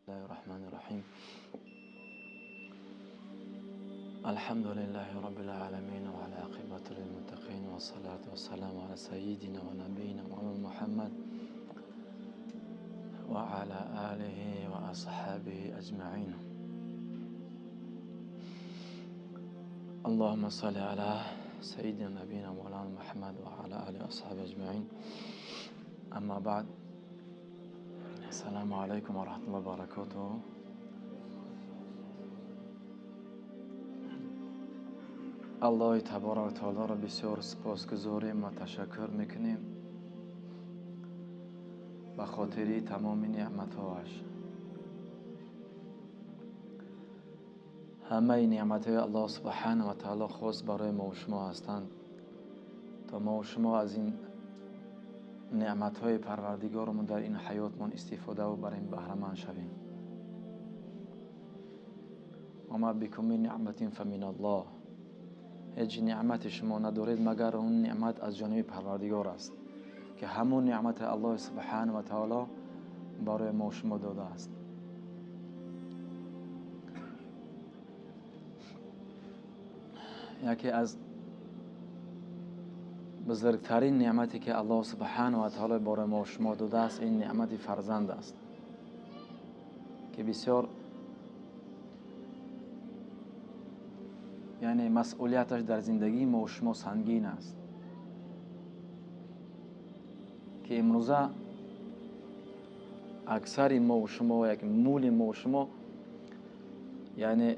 الله الرحمن الرحيم. الحمد لله رب العالمين وعلى عاقبة للمتقين والصلاة والسلام على سيدنا ونبينا محمد وعلى آله وأصحابه أجمعين. اللهم صل على سيدنا نبينا مولانا محمد وعلى آله وأصحابه أجمعين. أما بعد، السلام عليكم ورحمة الله وبركاته. الله تبارک و تعالی را بسیار سپاسگزاریم و تشکر میکنیم به خاطر تمام نعمتهاش. همه نعمتهای الله سبحانه و تعالی خاص برای ما و شما هستند تا ما و شما از این نعمتهای پروردگارمون در این حیاتمون استفاده و بر این بهره مند شویم. و ما بکم من نعمت فمن الله، هیچ نعمت شما ندارید مگر اون نعمت از جانب پروردگار است که همون نعمت الله سبحانه و تعالی برای ما و شما داده است. یکی از بزرگترین نعمتی که الله سبحانه و تعالی برای ما و شما داده است این نعمت فرزند است که بسیار یعنی مسئولیتش در زندگی ما و شما سنگین است که امروزه اکثر ما و شما و یک مول ما و شما یعنی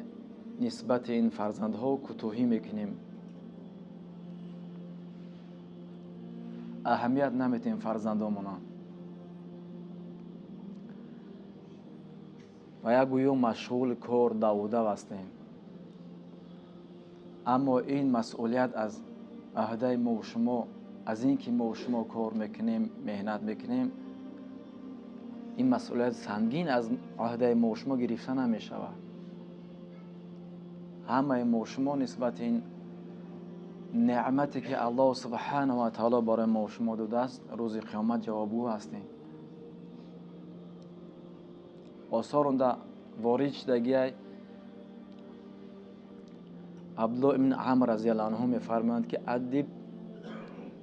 نسبت این فرزندها کوتاهی میکنیم، اهمیت نمیدیم فرزندامون و یک گویو مشغول کار دووده هستیم. اما این مسئولیت از عهده ما و شما، از این که ما و شما کار میکنیم، مهنت میکنیم، این مسئولیت سنگین از عهده ما و شما گرفته نمیشود. همه ما و شما نسبت این نعمتی که الله سبحانه و تعالی برای ما و شما داده است روز قیامت جوابگو هستیم. آثار اونده وارد شدگی عبدالله ابن عمرو رضی الله عنه میفرمایند که ادب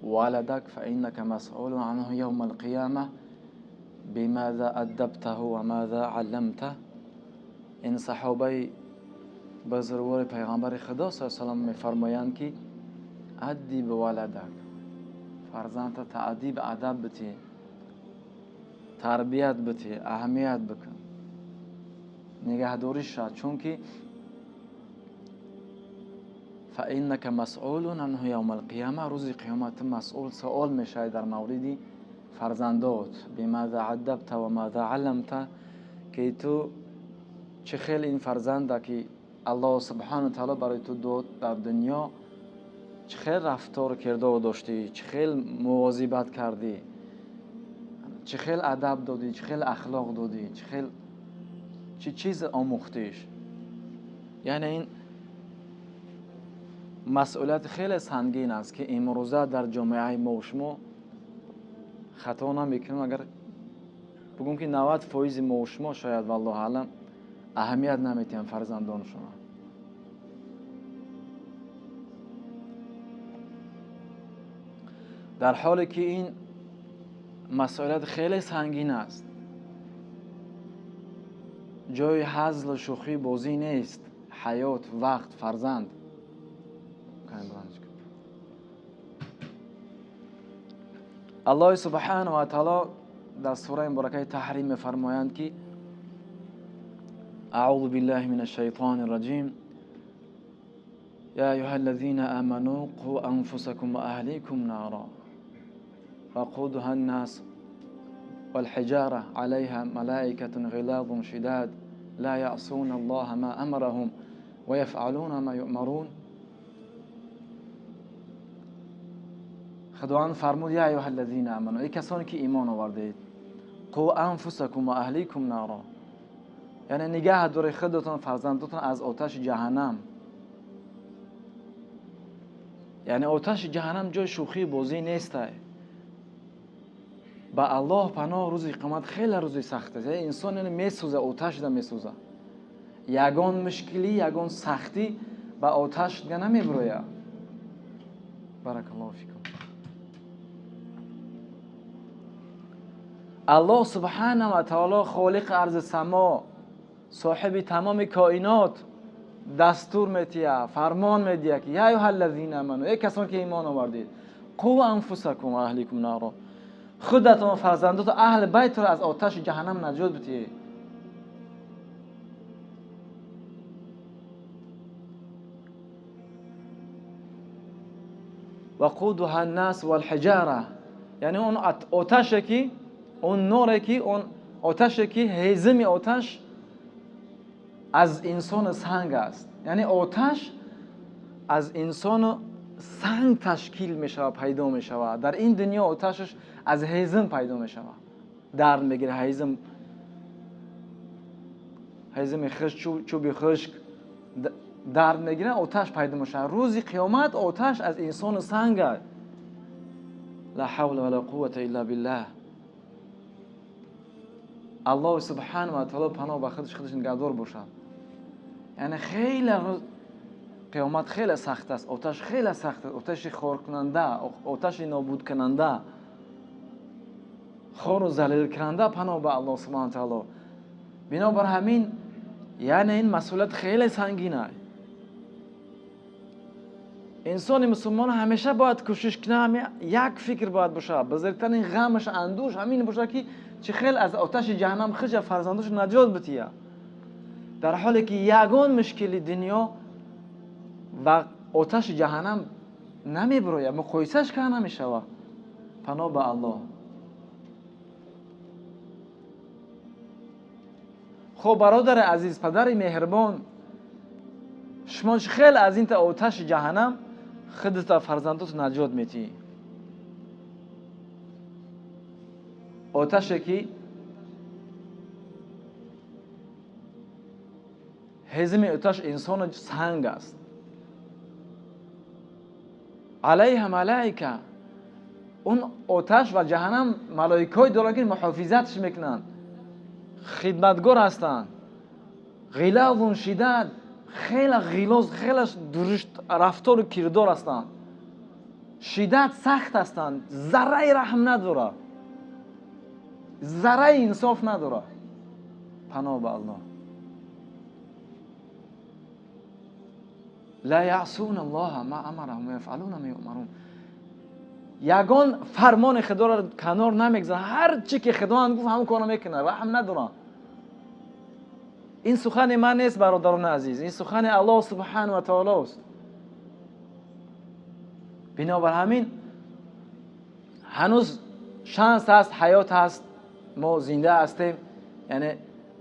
ولدک فانک مسئول عنه یوم القیامه بماذا ادبته و ماذا علمته. این صحابه بزرگوار پیغمبر خدا صلی الله علیه و آله میفرمایند که ادب ولدک، فرزندت تأدیب ادب بتی، تربیت بتی، اهمیت بکن، نگهداری شد، چون که فإنك مسئول عنه یوم القیامه، روز قیامت مسئول سوال میشه در مورد فرزندات. بماذا ادبت و ماذا علمت، که تو چه خیل این فرزند که الله سبحانه و تعالی برای تو داد در دنیا چه خیل رفتار کرده و داشتی، چه خیل مواظبت کردی، چه خیل ادب دادی، چه خیل اخلاق دادی، چه خیل چه چیز آموختیش. یعنی این مسئولیت خیلی سنگین است که امروزه در جامعه ما و شما خطا نمیکنیم اگر بگم که 90% ما و شما شاید والله اعلم اهمیت نمیدیم فرزندان شما. در حالی که این مسئولیت خیلی سنگین است، جای هزل و شوخی بازی نیست. حیات، وقت، فرزند. الله سبحانه و تعالی در سوره مبارکه تحریم می‌فرمایند که اعوذ بالله من الشیطان الرجیم یا ایها الذین آمنوا قوا انفسکم و اهلیکم نارا وقودها الناس والحجاره علیها ملائکة غلاظ شداد لا یعصون الله ما امرهم و یفعلون ما یؤمرون. خداوند فرمود یا ایها الذین آمنوا، ای کسانی که ایمان آوردید، قوا انفسکم و اهلیکم نارا، یعنی نگه دارید خودتان فرزندتان از آتش جهنم. یعنی آتش جهنم جای شوخی بازی نیست. با الله پناه روز قیامت خیلی روز سخت است. انسان یعنی میسوزه، آتش دا میسوزه. یگان مشکلی، یگان سختی با آتش دیگه نمیبرویه. بارک الله فیکم. الله سبحانه و تعالی خالق ارض سما، صاحب تمام کائنات دستور میتیه، فرمان میدیه که یا ایها الذین آمنوا، ای کسانی که ایمان آوردید، قوا انفسکم و اهلیکم نارا، خودتون و فرزنداتون اهل بیت را از آتش جهنم نجات بدید. وقودها الناس والحجاره، یعنی اون آتشی که اون نوری که اون آتشی که هیزم آتش از انسان سنگ است. یعنی آتش از انسان سنگ تشکیل می شود، پیدا می شود. در این دنیا آتشش از هیزم پیدا می شود، درد میگیره. هیزم خشک، چوب خشک درد میگیره، آتش پیدا می شود. روز قیامت آتش از انسان سنگ است. لا حول ولا قوة الا بالله. الله سبحانه و تعالی پناه به خودش نگهدار باشد. یعنی خیلی قیامت خیلی سخت است، آتش خیلی سخت است، آتش خار کننده، آتش نابود کننده، خار و ذلیل کننده. پناه به الله سبحانه و تعالی. بنابر همین یعنی این مسئولیت خیلی سنگین است. انسان مسلمان همیشه باید کوشش کنه، یک فکر باید باشه، بزرگترین غمش، اندوش همین باشه که چه خیلی از آتش جهنم خود فرزندش نجات بتیه. در حالی که یگان مشکلی دنیا و آتش جهنم نمیبرویه، مقایسهش که نمیشوه. پناه به الله. خب برادر عزیز، پدر مهربان، شما خیلی از این آتش جهنم خودت و فرزندت نجات میتی. آتشی که هزم آتش انسان سنگ است. علیه ملائکه، اون آتش و جهنم ملائکه‌ای دارن که محافظتش میکنن، خدمتگار هستند، غلاظ و شدید، خیلی غلاظ، خیلی درشت رفتار و کردار هستند، شدت سخت هستند، ذره رحم نداره، ذره انصاف نداره. پناه به الله. لا یعصون الله ما امرهم و یفعلون ما یؤمرون. یگان فرمان خدا را کنار نمیگذارن، هر چی که خداوند گفت همون کارو میکنه، رحم ندارن. این سخن من نیست برادران عزیز، این سخن الله سبحانه و تعالی است. بنابر همین هنوز شانس هست، حیات هست، ما زنده هستیم. یعنی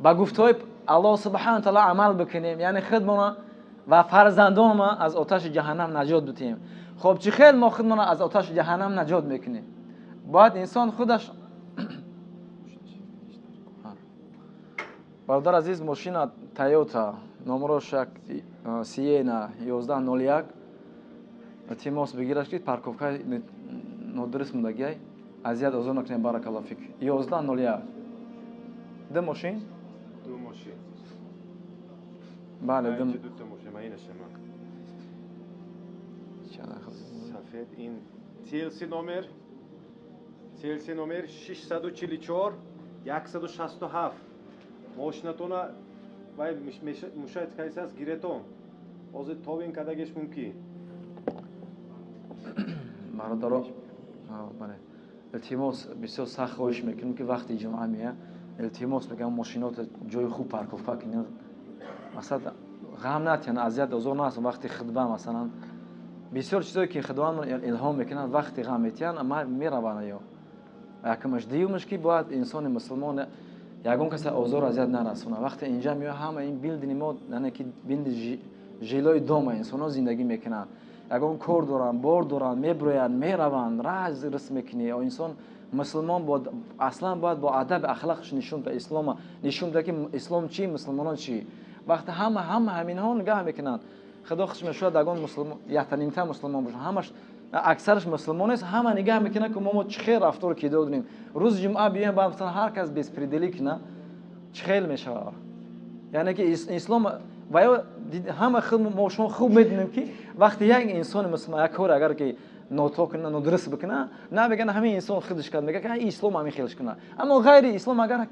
با گفتهای الله سبحانه و تعالی عمل بکنیم، یعنی خودمون و فرزندان ما از آتش جهنم نجات بدیم. خب چه خیلی ما خودمون از آتش جهنم نجات میکنیم. باید انسان خودش برادر عزیز، ماشین تویوتا نمرش سینا 1101 تیموس بگیرش که پارکوفکای ندرس مندگی ازیاد ازون نکنیم. بارک الله فیک. 1101 ده ماشین؟ دو ماشین. بله دو تا ماشین. اینه شما. سفید این TLC نمر 644 167 ماشینتون وای مشاهد کیس است گیرتون از توین کداگش ممکن. برادر بله التماس بسیار سخت خواهش میکنم که وقتی جمعه میه التماس میگم ماشینات جای خوب پارک کنید. مثلا غم نتین، اذیت ازور ناس وقتی خدمت مثلا بسیار چیزایی که خداوند الهام میکنن وقتی غم میتین اما میروانه یا یکمش دیومش که باید انسان مسلمان یگان کسی ازور اذیت نرسونه. وقتی اینجا میاد همه این بیلدنی ما یعنی که بیلد ژیلای دوم انسان‌ها زندگی میکنن، یگان کار دارن، بار دارن، میبروین، میرون، راز رسم میکنی. انسان مسلمان باید اصلا باید با ادب اخلاقش نشون به اسلام نشون بده که اسلام چی، مسلمانان چی. وقتی همین ها نگاه میکنن خدا خشم شد اگان مسلمان یحترمتر مسلمان باشه، همش اکثرش مسلمان است، همه نگاه میکنه که ما چه خیر رفتار کیده بودیم. روز جمعه بیایم با مثلا هر کس بسپریدلی کنه چه خیر میشه. یعنی که اسلام و همه خود ما شما خوب میدونیم که وقتی یک انسان مسلمان یک کار اگر که ناتو کنه ندرست بکنه نه بگن همین انسان خودش کرد، میگه که اسلام همین خیلیش کنه. اما غیر اسلام اگر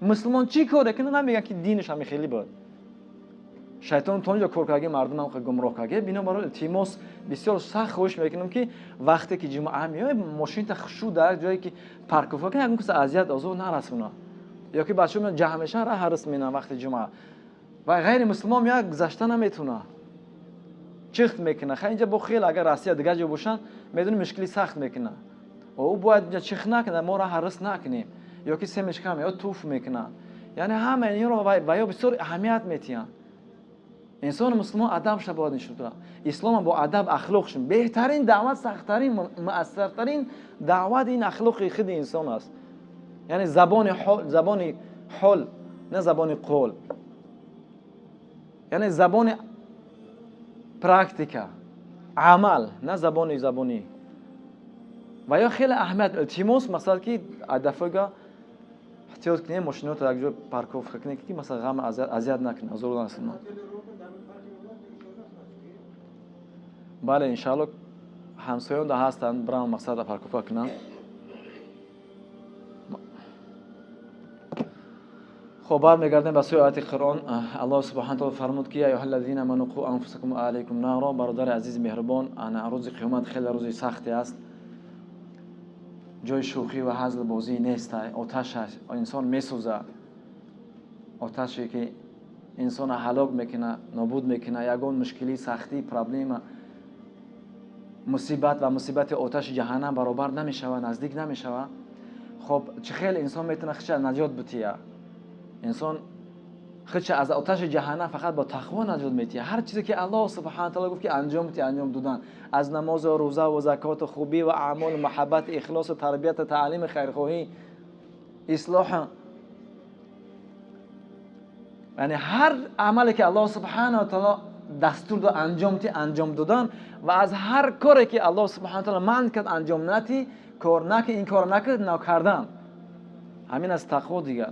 مسلمان چی کار کنه نمیگه که دینش همین خیلی بود. شیطان تونجا کار کرده مردم هم گمراه کرده. بنابراین التماس بسیار سخت خوش میکنم که وقتی که جمعه میای ماشین تا خشوع در جایی که پارکوفا کنه اون کس اذیت آزار نرسونه یا که بچه‌ها جمعشن راه هرس مینا وقت جمعه و غیر مسلمان میاد گذشته نمیتونه چخت میکنه. خیلی اینجا با خیل اگر راستی دیگه جو باشن میدونی مشکلی سخت میکنه او باید چخت نکنه ما راه هرس نکنیم یا که سمش کم یا توف میکنه. یعنی همه این رو و بسیار اهمیت میتین. انسان مسلمان ادب شه باید نشود. اسلام با ادب اخلاق شون بهترین دعوت سخت‌ترین مؤثرترین دعوت این اخلاق خود انسان است. یعنی زبان حال نه زبان قول، یعنی زبان پرکتیکا عمل نه زبانی و یا خیلی اهمیت التماس مثلا که هدفگا احتیاط کنیم ماشینات رو یک جور پارکوف کنیم که مثلا غم اذیت نکنه آزار نرسونه. بله انشالله همسایان ده هستن برام مقصد پارکوف کنن. خب برمیگردیم به سوی آیت قرآن. الله سبحانه و تعالی فرمود که یا ایها الذین آمنوا قوا انفسکم و اهلیکم نارا. برادر عزیز مهربان، انا روز قیامت خیلی روز سختی است. جای شوخی و هزل بازی نیست. آتش انسان میسوزه، آتشی که انسان هلاک میکنه نابود میکنه. یگان مشکلی سختی پرابلم مصیبت آتش جهنم برابر نمیشوه، نزدیک نمیشوه. خب چه خیلی انسان میتونه خودش نجات بده. انسان خودش از آتش جهنم فقط با تقوا نجات میده. هر چیزی که الله سبحانه و تعالی گفت که انجام دادن، از نماز و روزه و زکات و خوبی و اعمال محبت اخلاص و تربیت و تعلیم خیرخواهی اصلاح، یعنی هر عملی که الله سبحانه و تعالی دستور داد انجام دادن و از هر کاری که الله سبحانه و تعالی منع کرد انجام ندی، کار نکن، این کار نکرد نکردن. همین از تقوا دیگر.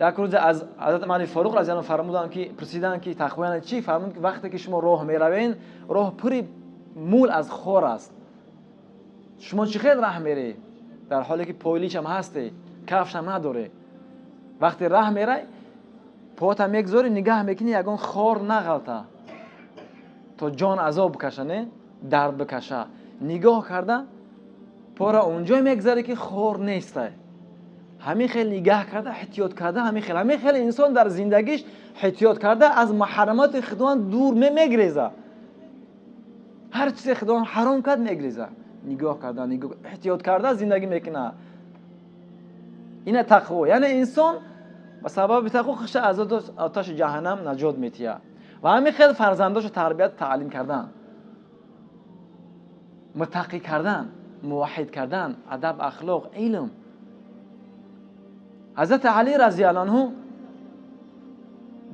یک روز از حضرت عمر فاروق رضی الله عنه فرمودن که پرسیدن که تقوا یعنی چی؟ فرمود که وقتی که شما راه میروین راه پری مول از خور است، شما چقدر راه میری در حالی که پایلیش هم هستی کفش هم نداره. وقتی راه میری پات هم میگذاری نگاه میکنی یگان خور نغلطه تو جان عذاب بکشه، نه درد بکشه. نگاه کرده پا را اونجا میگذاری که خور نیسته. همین خیلی نگاه کرده احتیاط کرده، همین خیلی انسان در زندگیش احتیاط کرده از محرمات خداوند دور میگریزه. هر چیز خداوند حرام کرد میگریزه. نگاه کرده احتیاط کرده زندگی میکنه. این تقوا. یعنی انسان به سبب تقوا خودش از آتش جهنم نجات میده. و همین خیلی فرزنداشو تربیت تعلیم کردن، متقی کردن، موحد کردن، ادب اخلاق علم. حضرت علی رضی الله عنه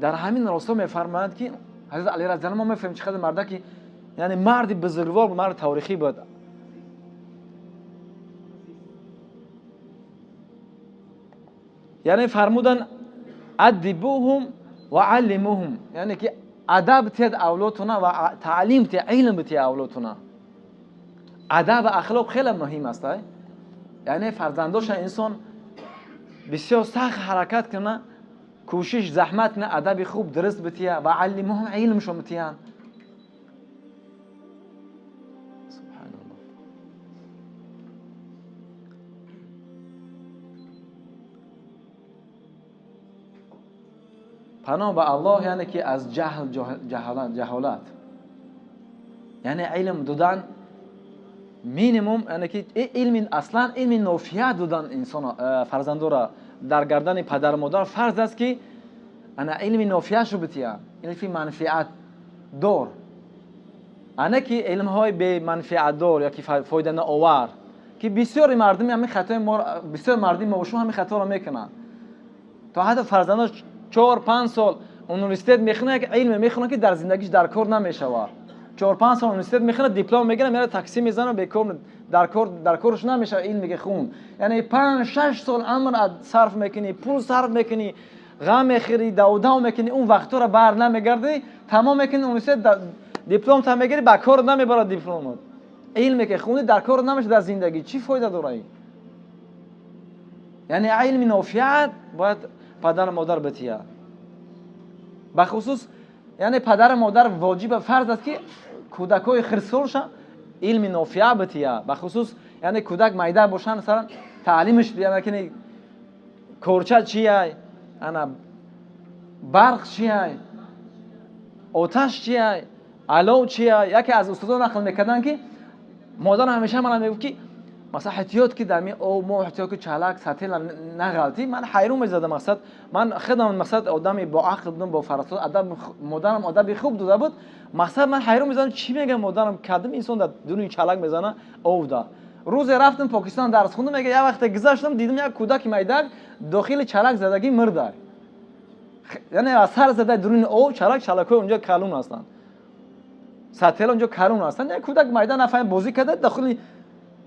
در همین راستا میفرمایند که حضرت علی رضی الله عنه ما میفهمیم چقدر مرد که یعنی مرد بزرگوار و مرد تاریخی بود. یعنی فرمودن ادبوهم و علموهم، یعنی که ادب تید اولادتونه و تعلیم تید علم تید اولادتونه. ادب و اخلاق خیلی مهم است. یعنی فرزنداش انسان بسیار سخت حرکت کنه، کوشش زحمت کنه ادب خوب درست بتیه و علمهم علمشو بتیان. سبحان الله. پناه به الله یعنی که از جهالت یعنی علم دادن مینیمم، یعنی که علم اصلا علم نافیه دادن انسان فرزندو را در گردن پدر مادر فرض است که انا علم نافیه شو بتیان، علم منفعت دار، انا که علم های به منفعت دار یا که فایده نه آور که بسیار مردم همین خطا بسیار مردم ما و شما همین خطا را میکنن. تا حتی فرزنداش 4-5 سال یونیورسیته میخونه که علم میخونه که در زندگیش در کار نمیشوه. 4-5 سال اونیورسیته میخونه دیپلم میگیره میره تاکسی میزنه بیکار در کارش نمیشه علم میگه خون یعنی 5-6 سال عمر صرف میکنی پول صرف میکنی غم میخری داو میکنی اون وقتا رو بر نمیگردی تمام میکنی اونیورسیته دیپلم تا میگیری با کار نمیبره دیپلم علمی که خونی در کار نمیشه در زندگی چی فایده داره یعنی علم نافع باید پدر مادر بتیه بخصوص یعنی پدر مادر واجب فرض است که کودکای خرسولش علم نافع بتیه بخصوص یعنی کودک میده باشن مثلا تعلیمش بیان کنه کورچه چیه انا برق چیه آتش چیه علو چیه یکی از استادان نقل میکردن که مادر همیشه من میگفت که مثلا احتیاط که در می او مو احتیاط که چالاک ساتل نغلطی من حیرون میزدم مقصد من خودم مقصد آدمی با عقل بودم با فراسخ ادب مادرم ادب خوب داده بود مقصد من حیرون میزدم چی میگه مادرم کدام انسان در دنیا چالاک میزنه او دا روز رفتم پاکستان درس خوندم میگه یه وقت گذشتم دیدم یک کودک میدک داخل چالاک زدگی مرده یعنی اثر زده درون او چالاکای اونجا کلون هستن ساتل اونجا کلون هستن یک کودک میدان نفهم بازی کرده داخل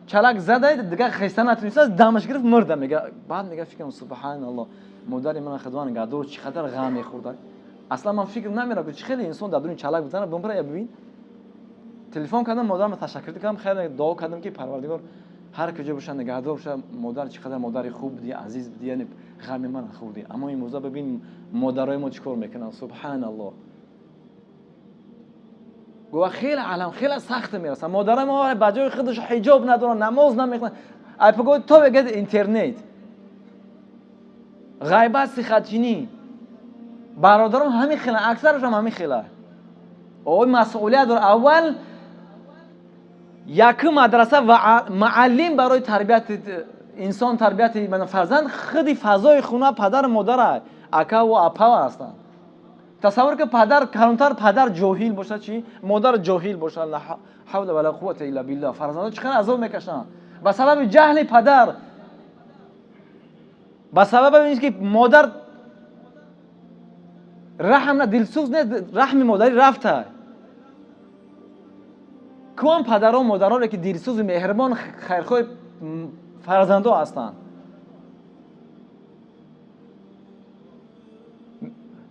چالاک زده دیگه خسته نتونست دمش گرفت مرده میگه بعد میگه فکرم سبحان الله مادر من خدوان گادر چقدر غم میخورد اصلا من فکر نمیره که خیلی انسان در دنیا چالاک بزنه بمره یا ببین تلفن کردم مادرم تشکر کردم خیلی دعا کردم که پروردگار هر کجا باشه نگهدار باشه مادر چقدر مادر خوب بودی عزیز بودی یعنی غم من خوردی اما این موضوع ببین مادرای ما چیکار میکنن سبحان الله گویا خیلی عالم خیلی سخت میرسن مادرای ما بجای خودش حجاب ندارن نماز نمیخونن ای بگو تو بگید اینترنت غیبت سخاتینی برادرم همین خیلی اکثرش هم همین خیلی او مسئولیت داره اول یک مدرسه و معلم برای تربیت انسان تربیت فرزند خودی فضای خونه پدر مادر اکا و اپا هستند تصور که پدر کلانتر پدر جاهل باشه چی مادر جاهل باشه لا حول ولا قوه الا بالله فرزندان چقدر عذاب میکشن به سبب جهل پدر به سبب اینکه که مادر رحم نه دلسوز نه رحم مادری رفته کام پدران و مادران که دلسوز مهربان خیرخواه فرزندا هستند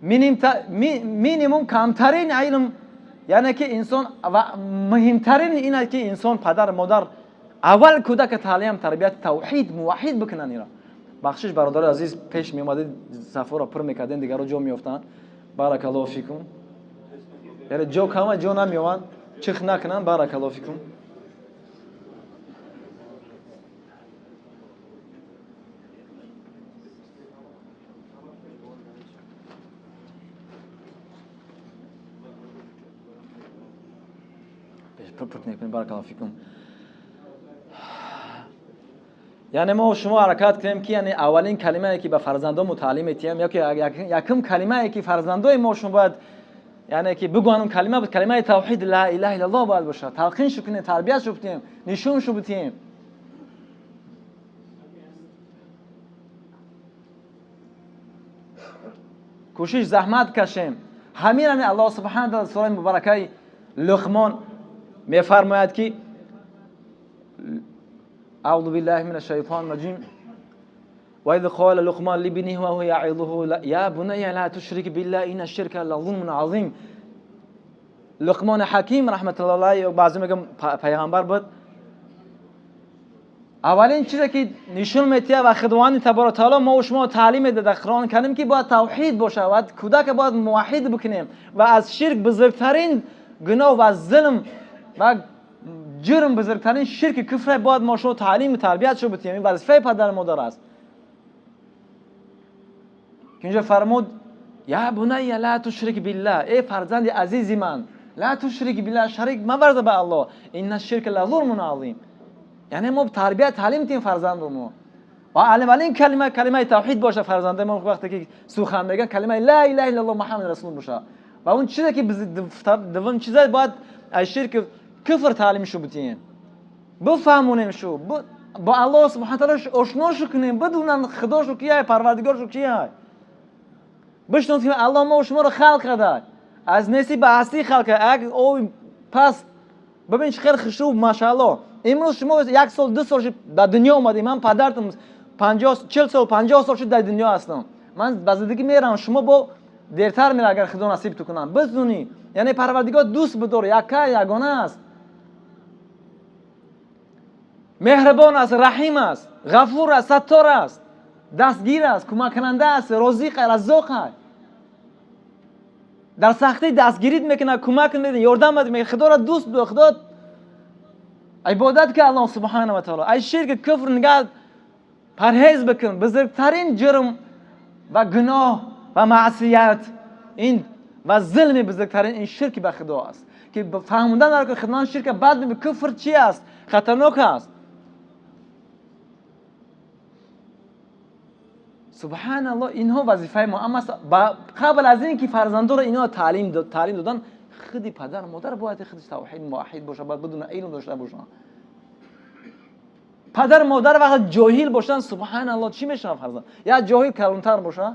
مینیمم کمترین علم یعنی که انسان و مهمترین اینه که انسان پدر مادر اول کودک تعلیم تربیت توحید موحد بکنن اینا بخشش برادر عزیز پیش می اومدید صفا را پر میکردین دیگه رو جا میافتن بارک الله فیکم یعنی جو کما جو نمیوان چخ نکنن بارک الله فیکم بارک الله فیکم یعنی ما شما حرکت کنیم که یعنی اولین کلمه ای که به فرزندان تعلیم میتیم یا که یکم کلمه ای که فرزندای ما شما باید یعنی که بگوان اون کلمه بود کلمه توحید لا اله الا الله باید باشه تلقین شو کنیم تربیت شو بدیم نشون شو بدیم کوشش زحمت کشیم همین الله سبحانه و تعالی سوره مبارکه لقمان میفرماید که اعوذ بالله من الشیطان الرجیم و اذ قال لقمان لابنه وهو يعظه يا بني لا تشرك بالله ان الشرك لظلم عظیم لقمان حکیم رحمت الله علیه بعضی میگم پیغمبر بود اولین چیزی که نشون میده و خداوند تبارک تعالی ما و شما تعلیم داده قرآن کریم که باید توحید باشه و کودک باید موحد بکنیم و از شرک بزرگترین گناه و از ظلم و جرم بزرگترین شرک کفر باید ما شما تعلیم و تربیت شو بدیم این وظیفه پدر مادر است که اینجا فرمود یا بنی لا تشرک بالله ای فرزند عزیز من لا تشرک بالله شریک مورد به الله ان الشرک لظلم عظیم یعنی ما تربیت تعلیم تیم فرزندمون و اولین کلمه توحید باشه فرزند ما وقتی که سخن میگن کلمه لا اله الا الله محمد رسول باشه و اون چیزی که دوم چیزا باید از شرک کفر تعلیم شو بدیم بفهمونیم شو با الله سبحانه و تعالی آشنا شو کنیم بدونن خدا شو کیه پروردگار شو کیه بشناسیم الله ما و شما رو خلق کرده از نسی به هستی خلق کرده او پس ببین خیلی خوب ماشاءالله امروز شما 1 سال 2 سال در دنیا اومدید. من پدرتون 40 سال 50 سال شد در دنیا هستم. من بازدگی میرم، شما با دیرتر میره اگر خدا نصیب تو کنم. بدونی یعنی پروردگار دوست بدار، یگانه است، مهربان است، رحیم است، غفور است، ستار است، دستگیر است، کمک کننده است، رازق رزاق است. در سختی دستگیریت میکنه، کمک میکنه، یاردم میکنه. خدا را دوست بدار، خدا عبادت که الله سبحانه و تعالی. ای شرک کفر نگاه پرهیز بکن. بزرگترین جرم و گناه و معصیت این و ظلم بزرگترین این شرک به خدا است که فهمیدن در که خدمت شرک بعد به کفر چی است، خطرناک است. سبحان الله اینها وظیفه ما. اما قبل از این که فرزندان را اینها تعلیم دادن، خودی پدر مادر باید خودش توحید موحد باشه، باید بدون علم داشته باشه. پدر مادر وقت جاهل باشن سبحان الله چی میشه فرزند؟ یا جاهل کلانتر باشه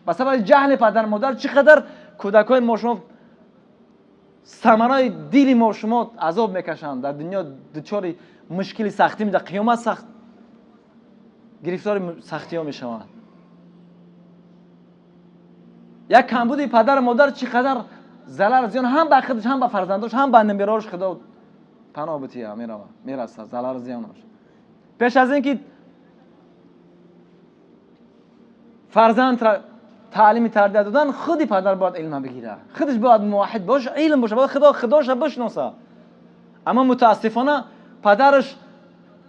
به سبب جهل پدر مادر چقدر کودکای ما شما ثمرای دل ما شما عذاب میکشند، در دنیا دچار مشکلی سختی در قیامت سخت گرفتار سختی ها میشوند. یک کمبودی پدر مادر چقدر ضرر زیان هم به خودش هم به فرزندش هم به نمیراش خدا پناه بتیه میرسه ضرر زیانش. پیش از اینکه فرزند را تعلیم تربیت دادن خودی پدر باید علم بگیره، خودش باید موحد باشه، علم باشه، باید خداش بشناسه. اما متاسفانه پدرش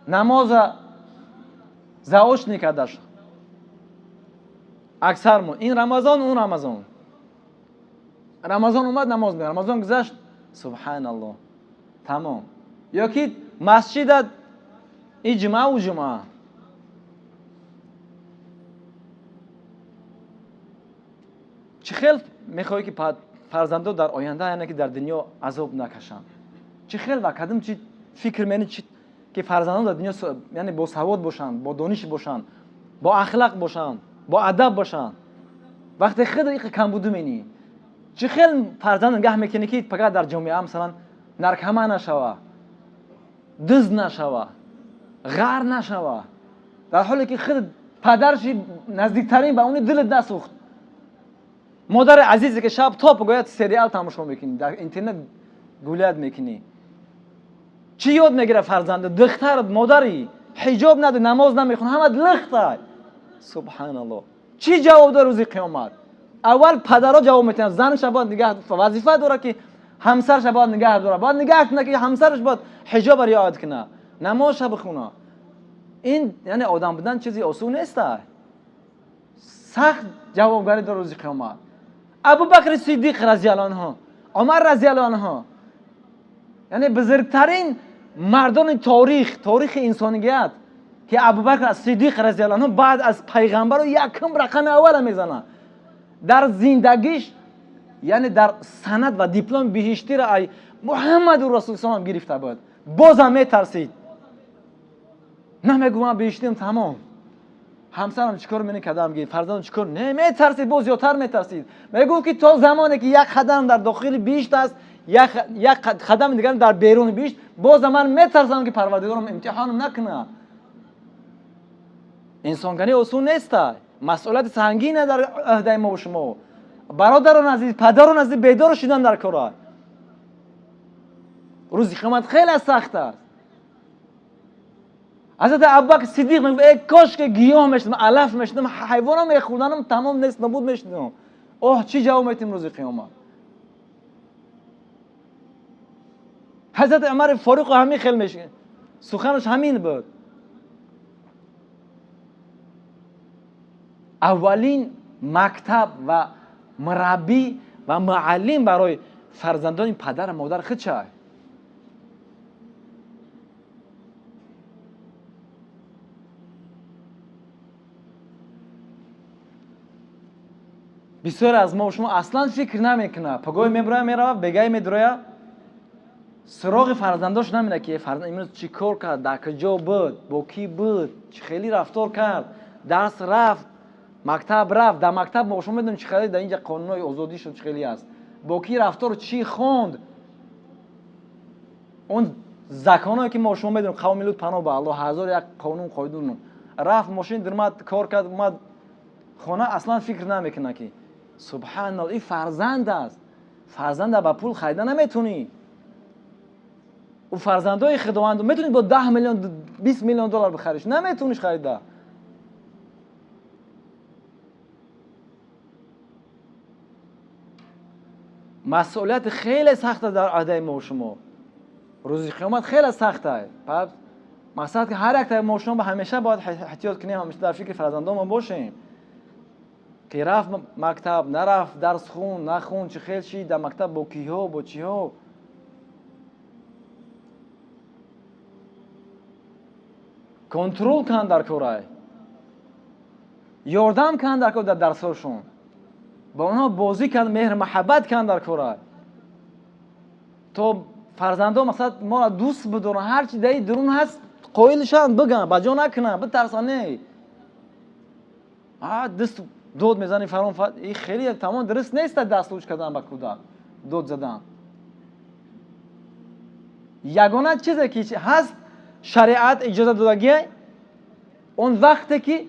نماز زواج نکردش. اکثر ما این رمضان اون رمضان اومد نماز میخواد، رمضان گذشت سبحان الله تمام. یا که مسجد این جمعه چه خیلی میخوای که فرزندا در آینده یعنی که در دنیا عذاب نکشن. چه خیلی وقتم چی فکر منی چی که فرزندان در دنیا یعنی با سواد باشن، با دانش باشن، با اخلاق باشن، با ادب باشن. وقتی خود این کم بودو منی چه خیلی فرزند نگاه میکنی که فقط در جامعه مثلا نرکمه نشوه، دزد نشوه، غر نشوه، در حالی که خود پدرش نزدیکترین به اون دلت نسوخت. مادر عزیزی که شب تا بگوید سریال تماشا میکنی، در اینترنت گولیت میکنی، چی یاد میگیره فرزند؟ دختر مادری حجاب نده، نماز نمیخونه، همه لخته. سبحان الله چی جواب داره روز قیامت؟ اول پدرها جواب میتونن، زنش باید نگاه وظیفه داره که همسرش باید نگاه داره، باید نگاه کنه که همسرش باید حجاب رعایت کنه، نمازش بخونه. این یعنی آدم بودن چیزی آسون نیست، سخت جوابگویی داره روز قیامت. ابوبکر صدیق رضی الله عنه، عمر رضی الله عنه، یعنی بزرگترین مردان تاریخ انسانیت که ابوبکر صدیق رضی الله عنه بعد از پیغمبر رو یکم رقم اول میزنه در زندگیش، یعنی در سند و دیپلم بهشتی را ای محمد رسول الله گرفته بود. بازم میترسید، نمیگم من بهشتیم تمام. همسرم چیکار میکنه کدام گیر، فرزندم چیکار نه میترسید، باز زیادتر میترسید. میگم که تا زمانی که یک قدم در داخل بهشت است، یک قدم دیگر در بیرون بهشت، باز من میترسم که پروردگارم امتحانم نکنه. انسانگری آسون نیست، مسئولیت سنگینه در عهده ما و شما. برادران عزیز، پدران عزیز، بیدار شدن در کار. روز قیامت خیلی سخت است. حضرت ابوبکر صدیق میگه ای کاش که گیاه میشدم، علف میشدم، حیوانا میخوردنم تمام نیست نبود میشدم. اوه چی جواب میتیم روز قیامت. حضرت عمر فاروق همین خیلی میشه، سخنش همین بود. اولین مکتب و مربی و معلم برای فرزندان پدر و مادر خود چه؟ بسیار از ما و شما اصلا فکر نمیکنه، پگاه میبره بگای میدروه سراغ فرزنداش نمیره که فرزند امروز چی کار کرد، در کجا بود، با کی بود، چه خیلی رفتار کرد، درس رفت، مکتب رفت. در مکتب ما شما میدونید چه خیلی در اینجا قانونهای آزادی شد، چه خیلی است، با کی رفتار، چی خوند. اون زکانایی که ما شما میدونیم قوم لوط پناه به الله هزار یک قانون قایدون رفت ماشین درمد کار کرد اومد خانه اصلا فکر نمیکنه که سبحان الله این فرزند است. فرزند با پول خریده نمیتونی. او فرزندای خداوند میتونی با 10 میلیون 20 میلیون دلار بخریش، نمیتونیش خریده. مسئولیت خیلی سخته در عهده ما و شما. روز قیامت خیلی سخته. پس مقصد که هر یک ما و شما همیشه باید احتیاط کنیم، همیشه در فکر فرزندان باشیم که رفت مکتب نرفت، درس خون نخون، چه خیلی چی در مکتب با کیها با چیها. کنترل کن در کارای، یاردم کن در کار، در درساشون با اونها بازی کن، مهر محبت کن در کارای. تو فرزندان مثلا ما را دوست بدارن، هر چی در درون هست قایلشان بگن، بجا نکنن، بترسانه. دست دود میزنی فرام این خیلی تمام درست نیست دست لوچ کردن به کودک، دود زدن. یگانه چیزی که هست شریعت اجازه دادگی اون وقتی که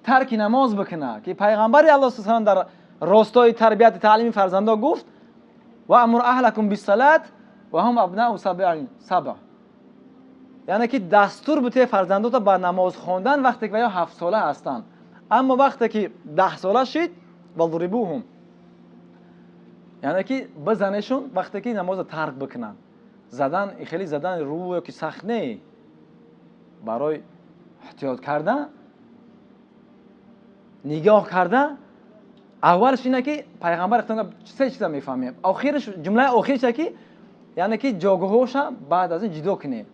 ترک نماز بکنه که پیغمبر الله صلی الله علیه و در راستای تربیت تعلیم فرزندان گفت و امر اهلکم بالصلاه و هم ابناء سبع، یعنی که دستور بده فرزندات با نماز خواندن وقتی که یا 7 ساله هستند، اما وقتی که 10 ساله شد وضربوهم، یعنی که بزنشون وقتی که نماز ترک بکنن. زدن خیلی زدن روی که سخت نه، برای احتیاط کردن نگاه کردن. اولش اینه که پیغمبر اختیار سه چیزا میفهمیم، آخرش جمله آخرش که یعنی که جاگهوش بعد از این جدا کنه.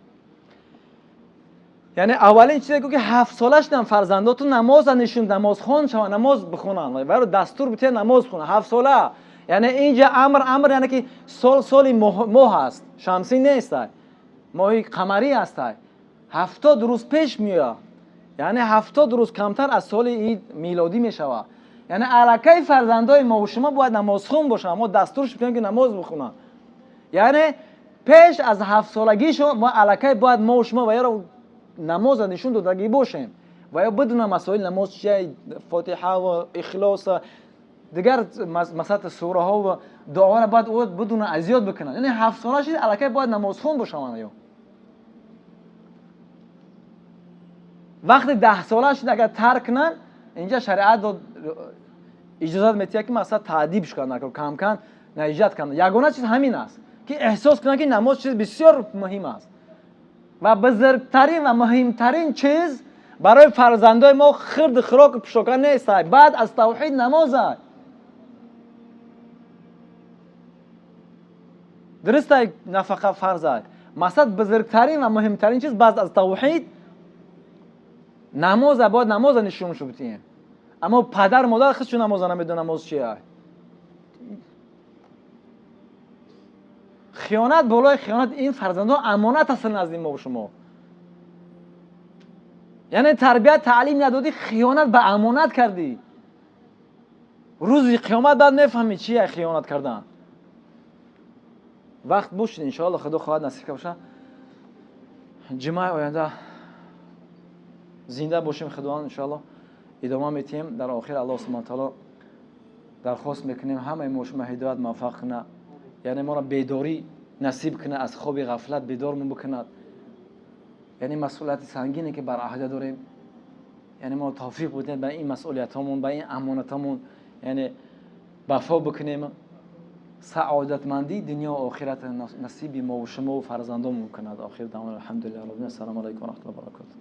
یعنی اولین چیزی که 7 سالش دم فرزنداتون نماز نشون، نماز خوان شون، نماز بخونن، برای دستور بده نماز خونه 7 ساله. یعنی اینجا امر یعنی که سال ماه است، شمسی نیست، ماه قمری است. 70 روز پیش میاد، یعنی 70 روز کمتر از سال عید میلادی میشود. یعنی الکی فرزندای ما و شما باید نماز خون باشن، ما دستورش میکنیم که نماز بخونن. یعنی پیش از 7 سالگی شما ما الکی باید ما و شما و یا نماز نشون دادگی باشیم و یا بدون مسائل نماز چیه، فاتحه و اخلاص دیگر مثلا سوره ها و دعا را باید بدون اذیت بکنن. یعنی 7 ساله شد الکی باید نماز خون باشن. یا وقتی 10 ساله شد اگر ترک کنن، اینجا شریعت اجازه میده که مثلا تعذیبش کنن، کم کم نجات کنن. یگانه چیز همین است که احساس کنن که نماز چیز بسیار مهم است و بزرگترین و مهمترین چیز برای فرزندای ما خرد خوراک پشاکن نیست، بعد از توحید نماز است. درسته نفقه فرض است، مثلا بزرگترین و مهمترین چیز بعد از توحید نماز. باید نماز نشون شو بتین، اما پدر مادر خودشون نماز نمیدونن نماز چیه. خیانت بالای خیانت، این فرزندان امانت هستن نزد ما و شما. یعنی تربیت تعلیم ندادی، خیانت به امانت کردی. روز قیامت بعد میفهمی چیه خیانت کردن. وقت باشید ان شاء الله، خدا خواهد نصیب باشه جمعه آینده زنده باشیم خداوند ان شاء الله ادامه میتیم. در آخر الله سبحانه و تعالی درخواست میکنیم همه ما شما هدایت موفق کنه، یعنی ما را بیداری نصیب کنه، از خواب غفلت بیدارمون بکند. یعنی مسئولیت سنگینی که بر عهده داریم، یعنی ما توفیق بدیم به این مسئولیتامون، به این امانتامون، یعنی وفا بکنیم. سعادتمندی دنیا و آخرت نصیب ما و شما و فرزندانمون کند. آخر دعوانا الحمدلله رب العالمین. السلام علیکم و رحمت الله و برکاته.